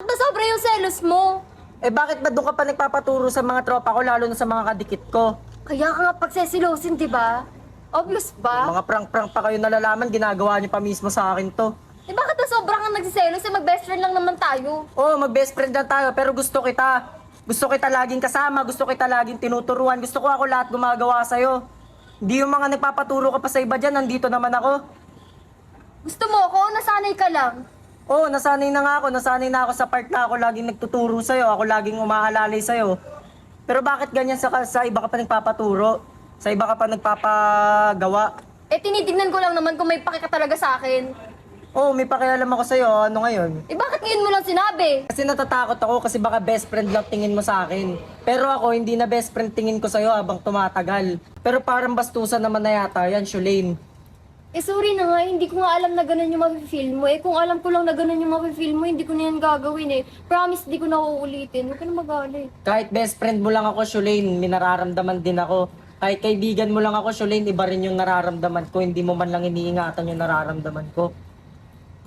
Sobra yung selos mo. Eh bakit ba doon ka pa nagpapaturo sa mga tropa ko, lalo na sa mga kadikit ko? Kaya ka nga pagsesilosin, di ba? Obvious ba? Mga prank-prank pa kayo nalalaman, ginagawa niyo pa mismo sa akin to. Eh bakit ba sobrang kang nagsiselos? Eh mag-best friend lang naman tayo. Oo, mag-best friend lang tayo, pero gusto kita. Gusto kita laging kasama, gusto kita laging tinuturuan. Gusto ko ako lahat gumagawa sa'yo. Hindi yung mga nagpapaturo ka pa sa iba dyan, nandito naman ako. Gusto mo ako? Nasanay ka lang. Oo, nasanay na nga ako. Nasanay na ako sa part na ako laging nagtuturo sa'yo. Ako laging umaalalay sa'yo. Pero bakit ganyan sa iba ka pa nagpapaturo? Sa iba ka pa nagpapagawa? Eh tinitignan ko lang naman kung may paki ka talaga sa akin. Oo, may pakialam ako sa'yo. Ano ngayon? Eh bakit ngayon mo lang sinabi? Kasi natatakot ako kasi baka best friend lang tingin mo sa akin. Pero ako, hindi na best friend tingin ko sa'yo habang tumatagal. Pero parang bastusan naman na yata yan, Shulane. Eh sorry na nga, hindi ko nga alam na ganun yung mafe-feel mo. Eh kung alam ko lang na ganun yung mafe-feel mo, hindi ko na yan gagawin eh. Promise, hindi ko na uulitin. Huwag ka na magalit. Kahit best friend mo lang ako, Shulane, may nararamdaman din ako. Kahit kaibigan mo lang ako, Shulane, iba rin yung nararamdaman ko. Hindi mo man lang iniingatan yung nararamdaman ko.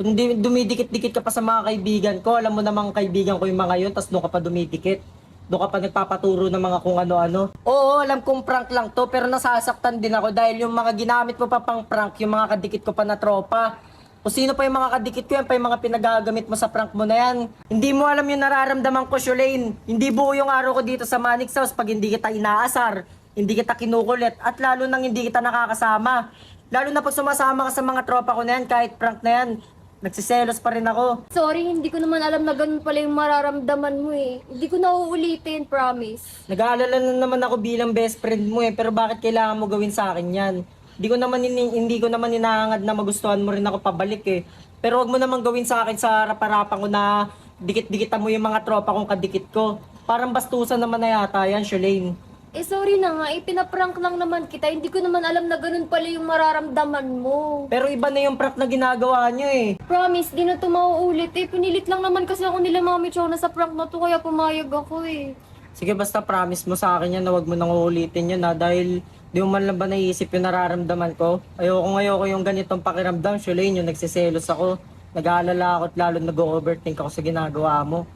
Kung dumidikit-dikit ka pa sa mga kaibigan ko, alam mo namang kaibigan ko yung mga yun, tas doon ka pa dumidikit. Doon ka pa nagpapaturo ng mga kung ano-ano. Oo, alam kong prank lang to, pero nasasaktan din ako dahil yung mga ginamit mo pa pang prank, yung mga kadikit ko pa na tropa. Kung sino pa yung mga kadikit ko, yan pa yung mga pinagagamit mo sa prank mo na yan. Hindi mo alam yung nararamdaman ko, Shulane. Hindi buo yung araw ko dito sa Manix House pag hindi kita inaasar, hindi kita kinukulit, at lalo nang hindi kita nakakasama. Lalo na pag sumasama ka sa mga tropa ko na yan, kahit prank na yan, nagsiselos pa rin ako. Sorry, hindi ko naman alam na ganun pala yung mararamdaman mo eh. Hindi ko na uulitin, promise. Nag-aalala na naman ako bilang best friend mo eh, pero bakit kailangan mo gawin sa akin yan? Hindi ko naman hinahangad na magustuhan mo rin ako pabalik eh. Pero wag mo naman gawin sa akin sa harap-harapan ko na dikit-dikitan mo yung mga tropa kong kadikit ko. Parang bastusan naman na yata yan, Shulane. Eh sorry na nga, eh pinaprank lang naman kita. Hindi ko naman alam na ganun pala yung mararamdaman mo. Pero iba na yung prank na ginagawa nyo eh. Promise, di na to mauulit eh. Pinilit lang naman kasi ako nila Mami Chona sa prank na to, kaya pumayag ako eh. Sige, basta promise mo sa akin yan na wag mo nang uulitin yan ha, dahil di mo man lang ba naisip yung nararamdaman ko. Ayoko yung ganitong pakiramdam, Shulane, yung nagsiselos ako. Nag-aalala ako at lalo nag-overthink ako sa ginagawa mo.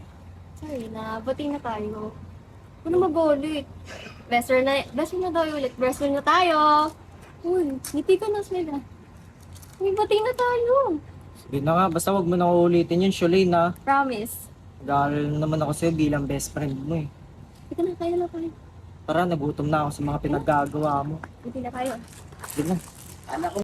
Sorry na, bati na tayo. Huwag na mag-ulit. Best friend na tayo ulit. Best friend na tayo. Uy, ngiti ka na sila. Uy, bati na tayo. Sige na nga, basta wag mo nang uulitin yun, Shulane ha. Promise. Nag-aalala naman ako sa'yo bilang best friend mo eh. Hindi na tayo na tayo. Tara, nagutom na ako sa mga pinaggagawa mo. Bati na tayo. Sige na. Anak ko